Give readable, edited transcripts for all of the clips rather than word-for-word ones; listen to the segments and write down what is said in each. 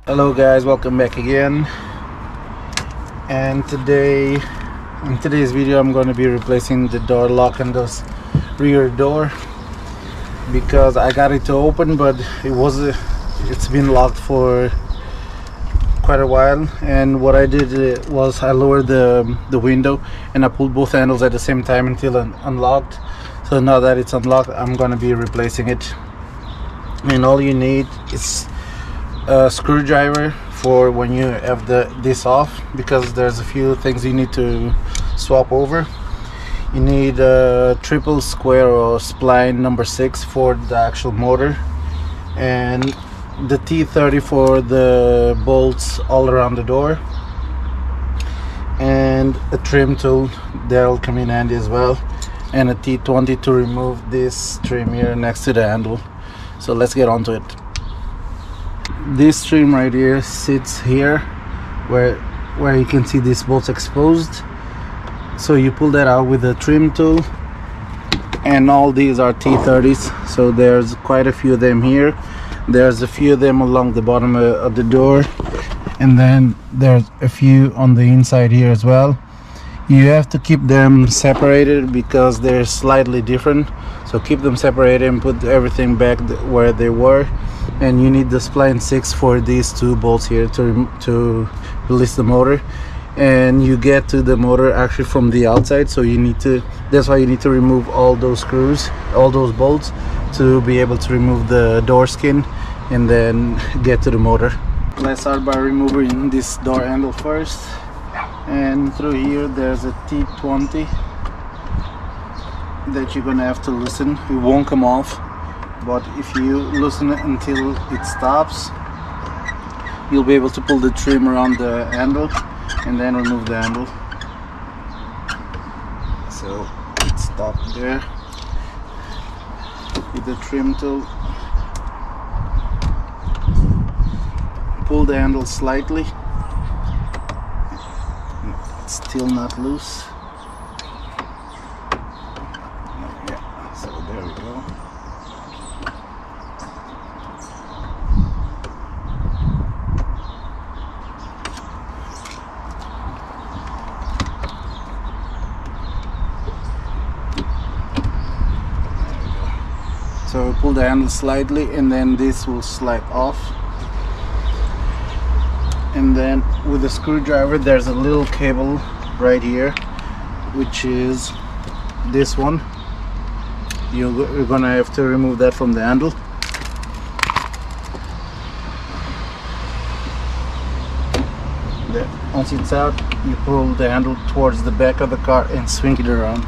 Hello guys, welcome back again. And in today's video I'm going to be replacing the door lock and this rear door, because I got it to open but it's been locked for quite a while. And what I did was I lowered the window and I pulled both handles at the same time until it unlocked. So now that it's unlocked, I'm going to be replacing it. And all you need is a screwdriver for when you have this off, because there's a few things you need to swap over. You need a triple square or spline number 6 for the actual motor, and the T30 for the bolts all around the door, and a trim tool that'll come in handy as well, and a T20 to remove this trim here next to the handle. So let's get on to it. This trim right here sits here where you can see these bolts exposed. So you pull that out with the trim tool, and all these are T30s, so there's quite a few of them here. There's a few of them along the bottom of the door, and then there's a few on the inside here as well. You have to keep them separated because they're slightly different, so keep them separated and put everything back where they were. And you need the spline 6 for these two bolts here to release the motor, and you get to the motor actually from the outside, so that's why you need to remove all those screws, all those bolts, to be able to remove the door skin and then get to the motor. Let's start by removing this door handle first. And through here there's a T20 that you're gonna have to loosen. It won't come off, but if you loosen it until it stops, you'll be able to pull the trim around the handle and then remove the handle. So it stopped there with the trim tool. Pull the handle slightly. It's still not loose. Yeah, so there we go. So pull the handle slightly, and then this will slide off. And then with the screwdriver there's a little cable right here, which is this one. You're gonna have to remove that from the handle. There. Once it's out, you pull the handle towards the back of the car and swing it around.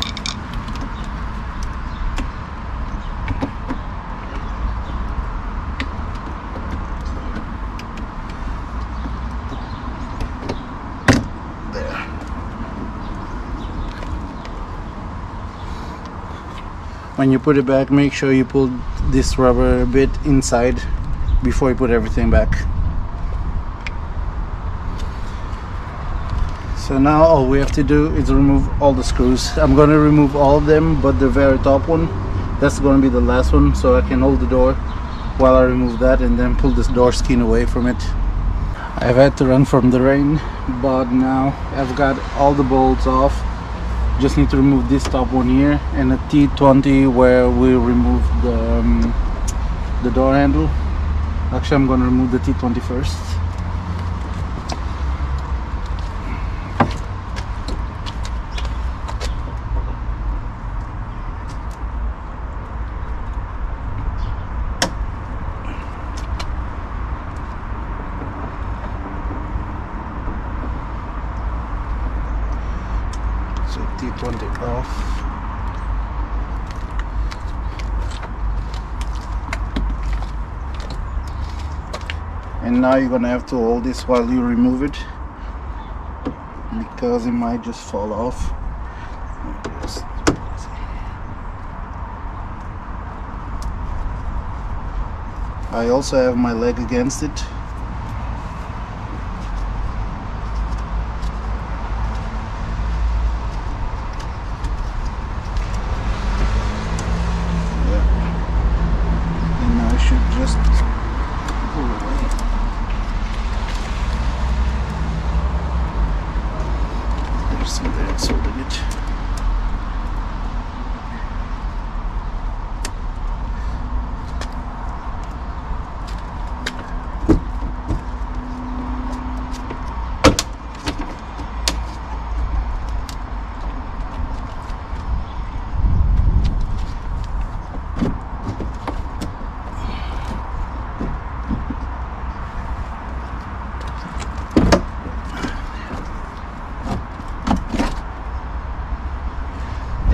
When you put it back, make sure you pull this rubber bit inside before you put everything back. So now all we have to do is remove all the screws. I'm going to remove all of them, but the very top one, that's going to be the last one, so I can hold the door while I remove that and then pull this door skin away from it. I've had to run from the rain, but now I've got all the bolts off. Just need to remove this top one here and a T20 where we remove the door handle. Actually, I'm going to remove the T20 first. So T20 off. And now you're gonna have to hold this while you remove it, because it might just fall off. I also have my leg against it. Yeah. And I should just pull away.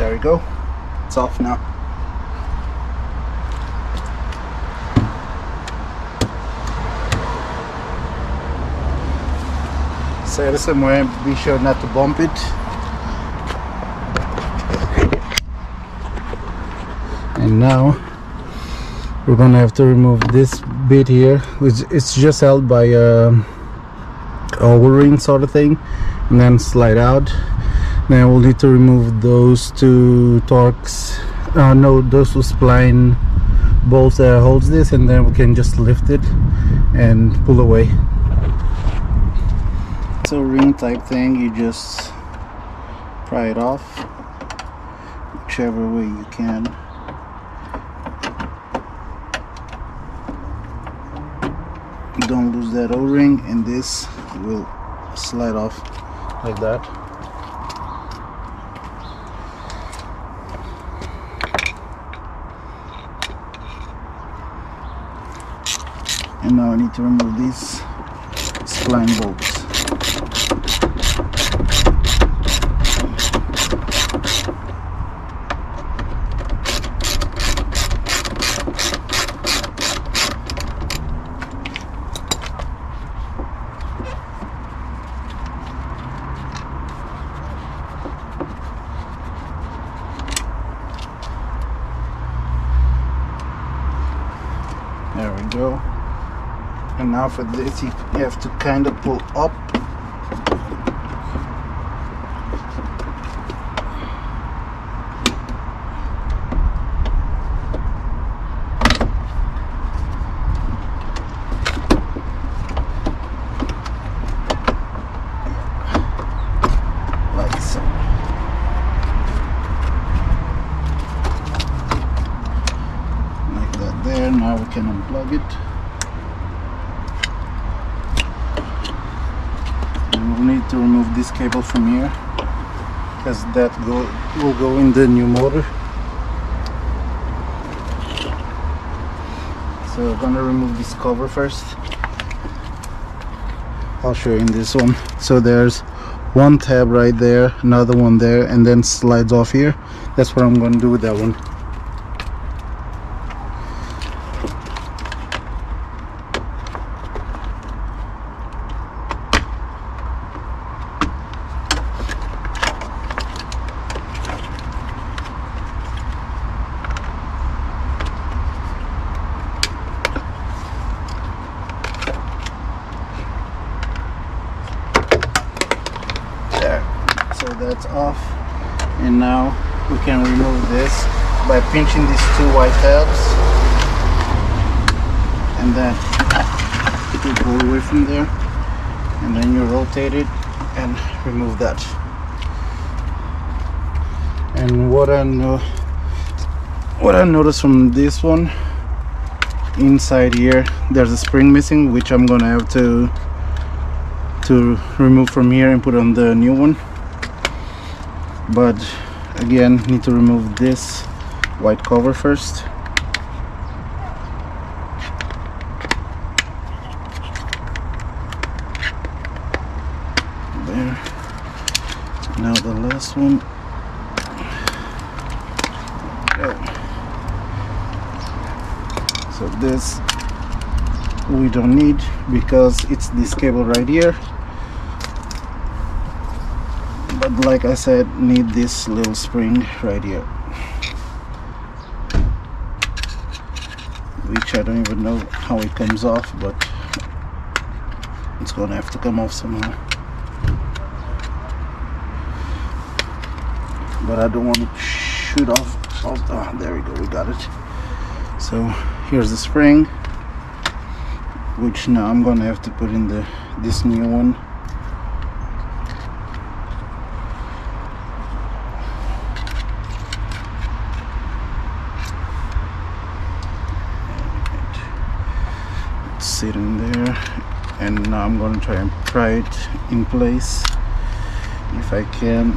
There we go, it's off now. Set it somewhere, be sure not to bump it. And now we're gonna have to remove this bit here, which it's just held by a O-ring sort of thing, and then slide out. Then we'll need to remove those two those two spline bolts that holds this, and then we can just lift it and pull away. It's a ring type thing, you just pry it off whichever way you can. Don't lose that O-ring, and this will slide off like that. And now I need to remove these spline bolts. There we go. And now for this, you have to kind of pull up. Like so. Like that there. Now we can unplug it. We'll need to remove this cable from here because that will go in the new motor. So we're gonna remove this cover first. I'll show you in this one. So there's one tab right there, another one there, and then slides off here. That's what I'm gonna do with that one. So that's off, and now we can remove this by pinching these two white tabs, and then it will go away from there, and then you rotate it and remove that. And what I noticed from this one, inside here there's a spring missing, which I'm gonna have to remove from here and put on the new one. But again, need to remove this white cover first. There. Now the last one. So this we don't need because it's this cable right here. But like I said, need this little spring right here, which I don't even know how it comes off, but it's gonna have to come off somehow. But I don't want to shoot off. Oh, there we go, we got it. So here's the spring, which now I'm gonna have to put in this new one. Sit in there, and now I'm going to try and pry it in place if I can.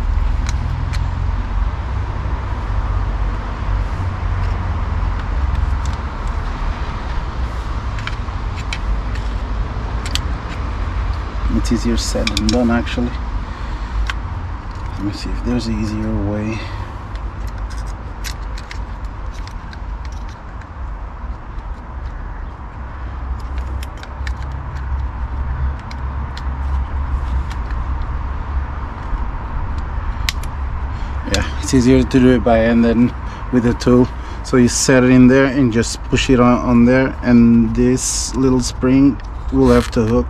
It's easier said than done, actually. Let me see if there's an easier way. it's easier to do it by hand than with a tool. So you set it in there and just push it on there, and this little spring will have to hook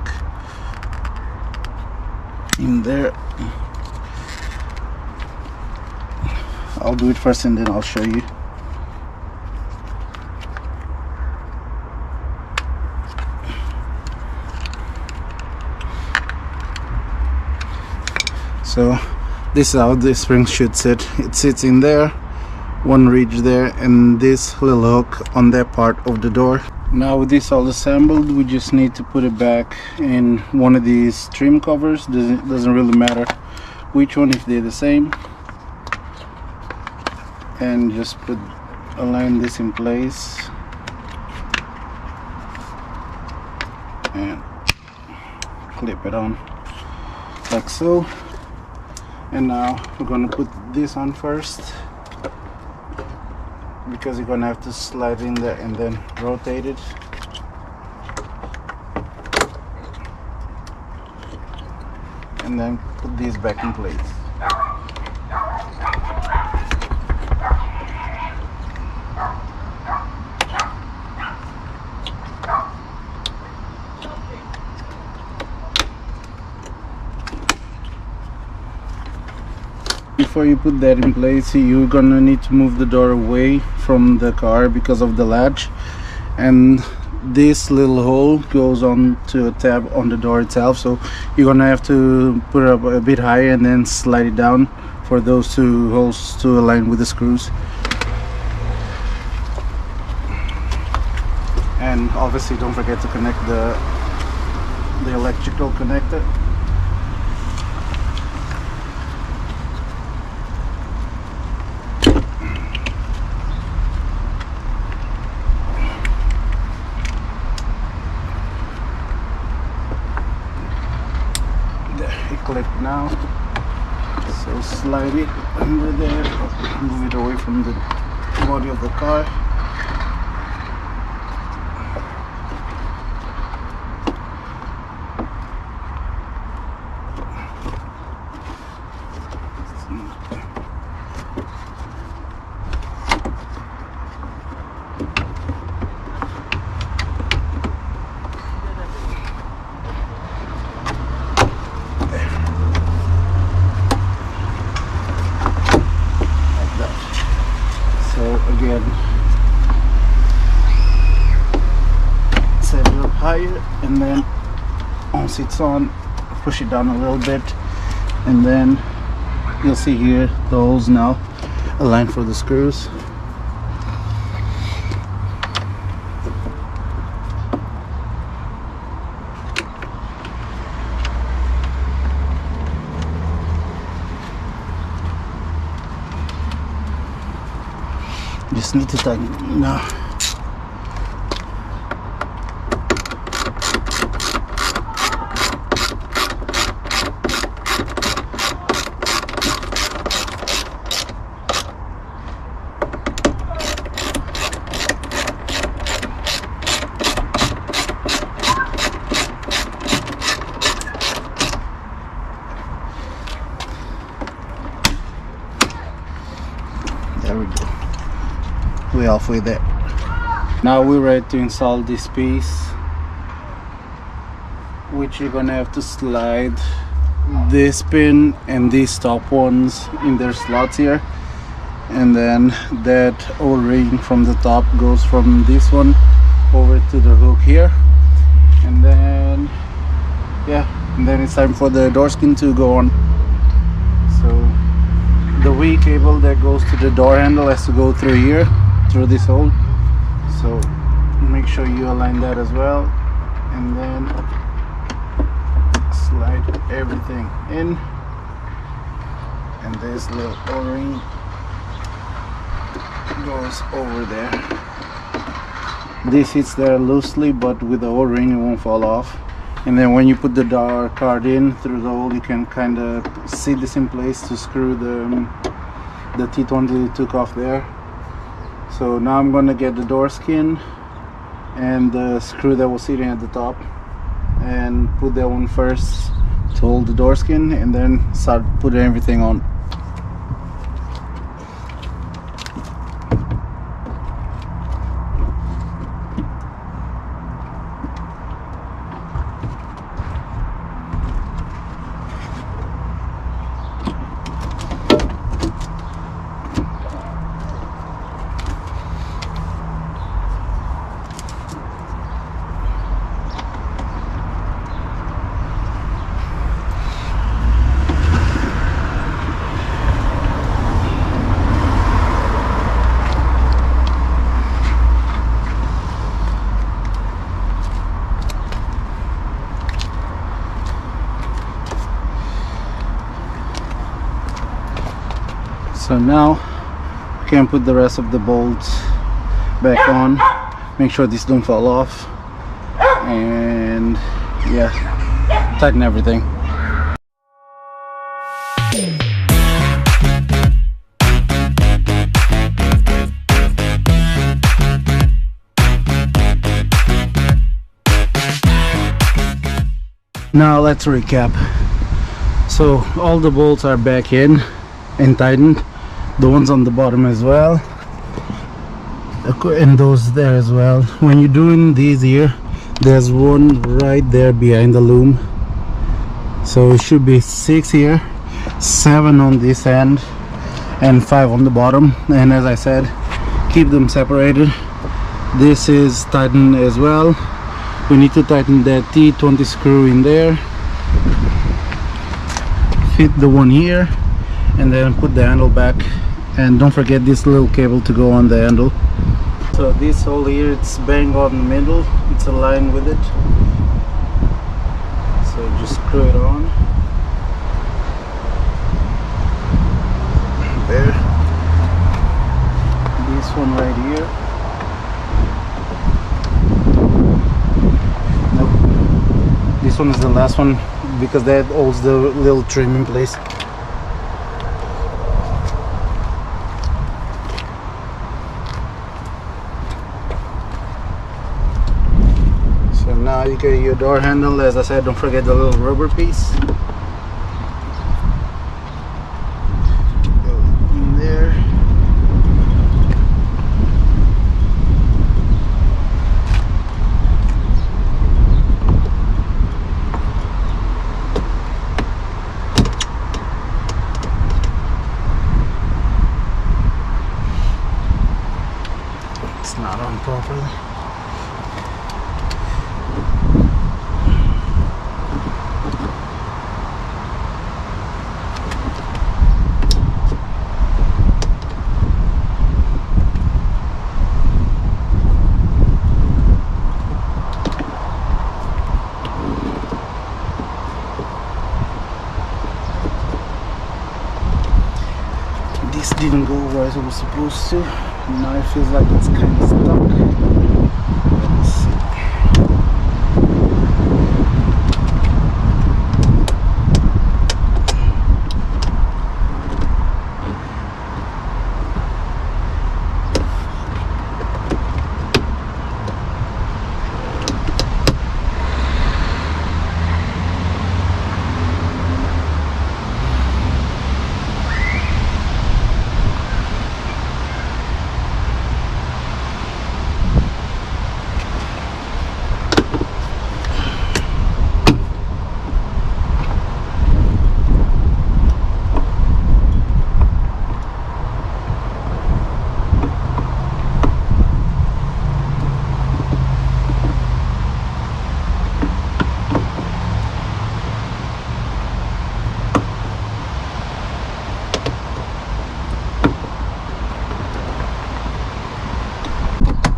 in there. I'll do it first and then I'll show you. So this is how the spring should sit. It sits in there, one ridge there, and this little hook on that part of the door. Now with this all assembled, we just need to put it back in one of these trim covers. Doesn't really matter which one if they're the same. And just align this in place and clip it on like so. And now we're going to put this on first, because you're going to have to slide in there and then rotate it. And then put these back in place. Before you put that in place, you're gonna need to move the door away from the car because of the latch, and this little hole goes on to a tab on the door itself, so you're gonna have to put it up a bit higher and then slide it down for those two holes to align with the screws. And obviously don't forget to connect the electrical connector. Clip now, so slide it under there, move it away from the body of the car. Again, set it up higher, and then once it's on, push it down a little bit, and then you'll see here the holes now aligned for the screws. Just need to tighten it now. There we go. We're halfway there. Now we're ready to install this piece, which you're gonna have to slide this pin and these top ones in their slots here, and then that O-ring from the top goes from this one over to the hook here, and then and then it's time for the door skin to go on. So the wheel cable that goes to the door handle has to go through here, through this hole, so make sure you align that as well, and then slide everything in, and this little O-ring goes over there. This hits there loosely, but with the O-ring it won't fall off. And then when you put the door card in through the hole, you can kind of see this in place to screw the T20 you took off there. So now I'm gonna get the door skin and the screw that was sitting at the top, and put that one first to hold the door skin, and then start putting everything on. So now we can put the rest of the bolts back on. Make sure these don't fall off, and yeah, tighten everything. Now let's recap. So all the bolts are back in and tightened, the ones on the bottom as well, and those there as well. When you're doing these here, there's one right there behind the loom, so it should be 6 here, 7 on this end, and 5 on the bottom. And as I said, keep them separated. This is tightened as well. We need to tighten that T20 screw in there, fit the one here, and then put the handle back. And don't forget this little cable to go on the handle. So this hole here, it's bang on the middle, it's aligned with it, so just screw it on there. This one right here, nope, this one is the last one because that holds the little trim in place. Now you get your door handle. As I said, don't forget the little rubber piece. Go in there. It's not on properly. This didn't go where it was supposed to. Now it feels like it's kind of stuck. Let's see.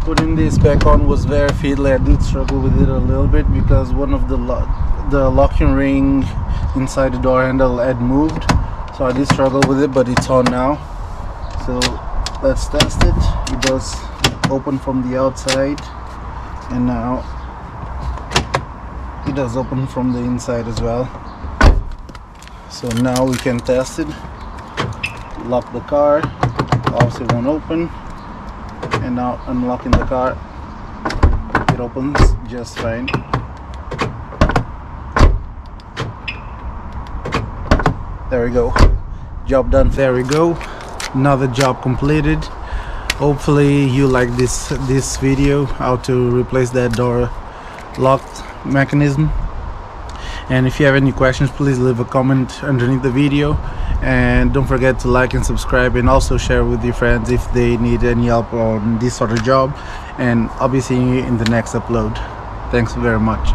Putting this back on was very fiddly. I did struggle with it a little bit because one of the locking ring inside the door handle had moved, so I did struggle with it, but it's on now. So let's test it. It does open from the outside, and now it does open from the inside as well. So now we can test it. Lock the car, obviously won't open. And now unlocking the car, it opens just fine. There we go, job done. There we go, another job completed. Hopefully you like this video, how to replace that door locked mechanism. And if you have any questions, please leave a comment underneath the video, and don't forget to like and subscribe, and also share with your friends if they need any help on this sort of job. And I'll be seeing you in the next upload. Thanks very much.